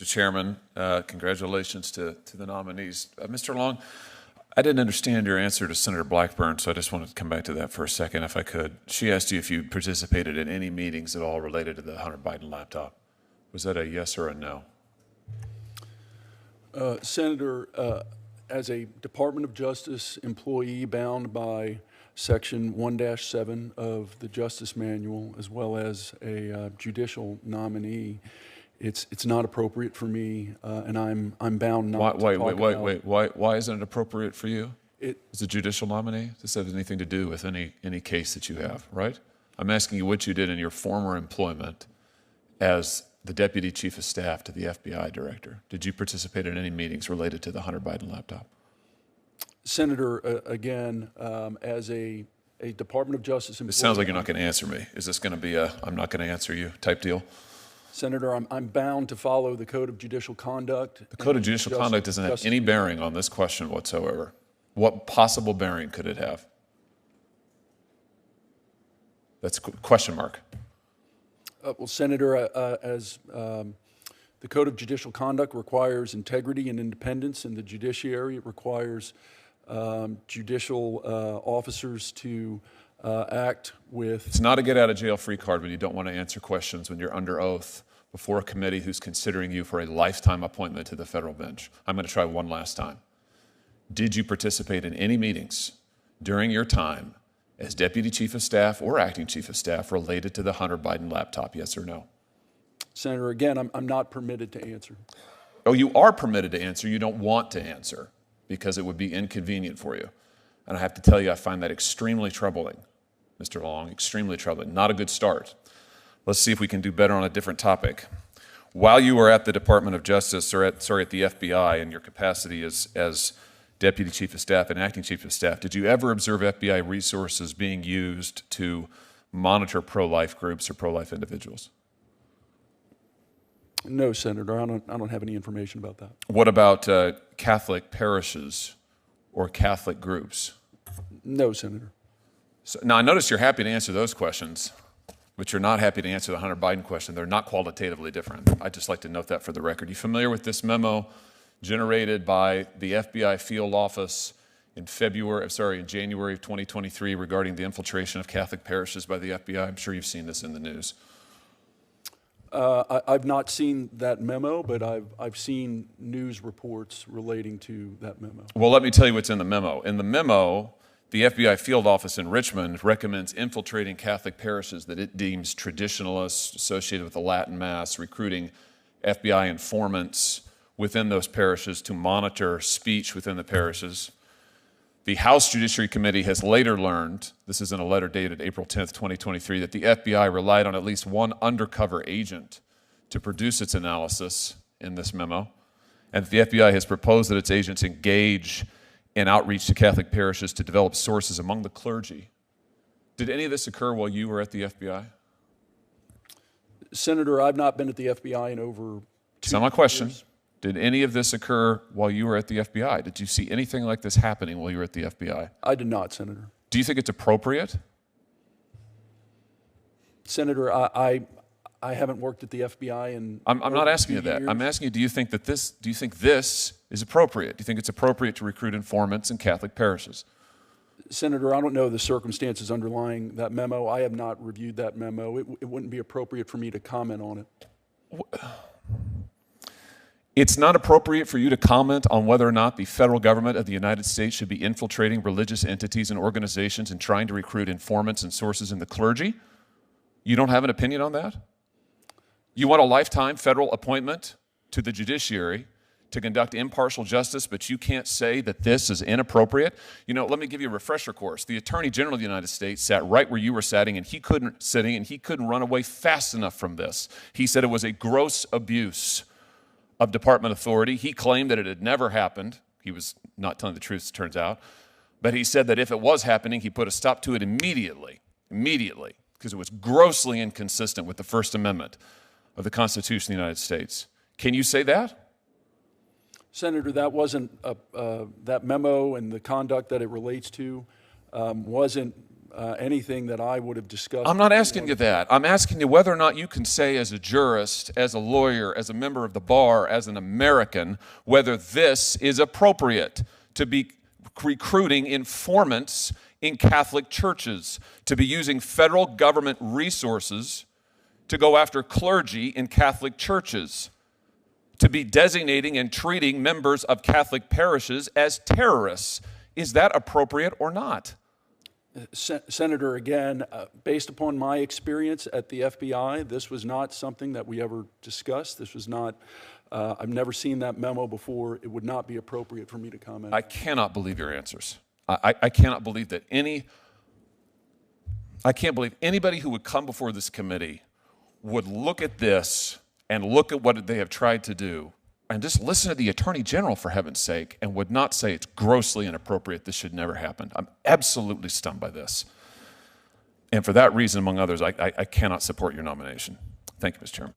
Mr. Chairman, congratulations to the nominees. Mr. Long, I didn't understand your answer to Senator Blackburn, so I just wanted to come back to that for a second, if I could. She asked you if you participated in any meetings at all related to the Hunter Biden laptop. Was that a yes or a no? Senator, as a Department of Justice employee bound by Section 1-7 of the Justice Manual, as well as a judicial nominee, it's not appropriate for me, and I'm bound not to talk about. Why isn't it appropriate for you? As a judicial nominee, this has anything to do with any case that you have, right? I'm asking you what you did in your former employment as the Deputy Chief of Staff to the FBI Director. Did you participate in any meetings related to the Hunter Biden laptop? Senator, again, as a Department of Justice employee. It sounds like you're not going to answer me. Is this going to be a I'm not going to answer you type deal? Senator, I'm bound to follow the Code of Judicial Conduct. The Code of Judicial Conduct doesn't have any bearing on this question whatsoever. What possible bearing could it have? That's a question mark. Well, Senator, as the Code of Judicial Conduct requires integrity and independence in the judiciary, it requires judicial officers to act with. It's not a get out of jail free card when you don't want to answer questions when you're under oath before a committee who's considering you for a lifetime appointment to the federal bench. I'm going to try one last time. Did you participate in any meetings during your time as Deputy Chief of Staff or Acting Chief of Staff related to the Hunter Biden laptop, yes or no? Senator, again, I'm not permitted to answer. Oh, you are permitted to answer. You don't want to answer because it would be inconvenient for you. And I have to tell you, I find that extremely troubling, Mr. Long, extremely troubling. Not a good start. Let's see if we can do better on a different topic. While you were at the Department of Justice, or at the FBI in your capacity as Deputy Chief of Staff and Acting Chief of Staff, did you ever observe FBI resources being used to monitor pro-life groups or pro-life individuals? No, Senator, I don't have any information about that. What about Catholic parishes or Catholic groups? No, Senator. So, now, I notice you're happy to answer those questions, but you're not happy to answer the Hunter Biden question. They're not qualitatively different. I'd just like to note that for the record. You familiar with this memo generated by the FBI field office in January of 2023 regarding the infiltration of Catholic parishes by the FBI? I'm sure you've seen this in the news. I've not seen that memo, but I've seen news reports relating to that memo. Well, let me tell you what's in the memo. In the memo, the FBI field office in Richmond recommends infiltrating Catholic parishes that it deems traditionalists associated with the Latin Mass, recruiting FBI informants within those parishes to monitor speech within the parishes. The House Judiciary Committee has later learned, this is in a letter dated April 10th, 2023, that the FBI relied on at least one undercover agent to produce its analysis in this memo, and the FBI has proposed that its agents engage in outreach to Catholic parishes to develop sources among the clergy. Did any of this occur while you were at the FBI? Senator, I've not been at the FBI in over 2 That's not my question. years. Did any of this occur while you were at the FBI? Did you see anything like this happening while you were at the FBI? I did not, Senator. Do you think it's appropriate? Senator, I haven't worked at the FBI in. I'm not asking you that. I'm asking you, do you think this is appropriate? Do you think it's appropriate to recruit informants in Catholic parishes? Senator, I don't know the circumstances underlying that memo. I have not reviewed that memo. It wouldn't be appropriate for me to comment on it. It's not appropriate for you to comment on whether or not the federal government of the United States should be infiltrating religious entities and organizations and trying to recruit informants and sources in the clergy? You don't have an opinion on that? You want a lifetime federal appointment to the judiciary to conduct impartial justice, but you can't say that this is inappropriate? You know, let me give you a refresher course. The Attorney General of the United States sat right where you were sitting, and he couldn't run away fast enough from this. He said it was a gross abuse of department authority. He claimed that it had never happened. He was not telling the truth, it turns out. But he said that if it was happening, he put a stop to it immediately, because it was grossly inconsistent with the First Amendment of the Constitution of the United States. Can you say that? Senator, that wasn't that memo and the conduct that it relates to wasn't anything that I would have discussed. I'm not asking you that. I'm asking you whether or not you can say as a jurist, as a lawyer, as a member of the bar, as an American, whether this is appropriate to be recruiting informants in Catholic churches, to be using federal government resources to go after clergy in Catholic churches, to be designating and treating members of Catholic parishes as terrorists. Is that appropriate or not? Senator, again, based upon my experience at the FBI, this was not something that we ever discussed. This was not, I've never seen that memo before. It would not be appropriate for me to comment. I cannot believe your answers. I cannot believe that I can't believe anybody who would come before this committee would look at this and look at what they have tried to do and just listen to the Attorney General, for heaven's sake, and would not say it's grossly inappropriate, this should never happen. I'm absolutely stunned by this. And for that reason, among others, I cannot support your nomination. Thank you, Mr. Chairman.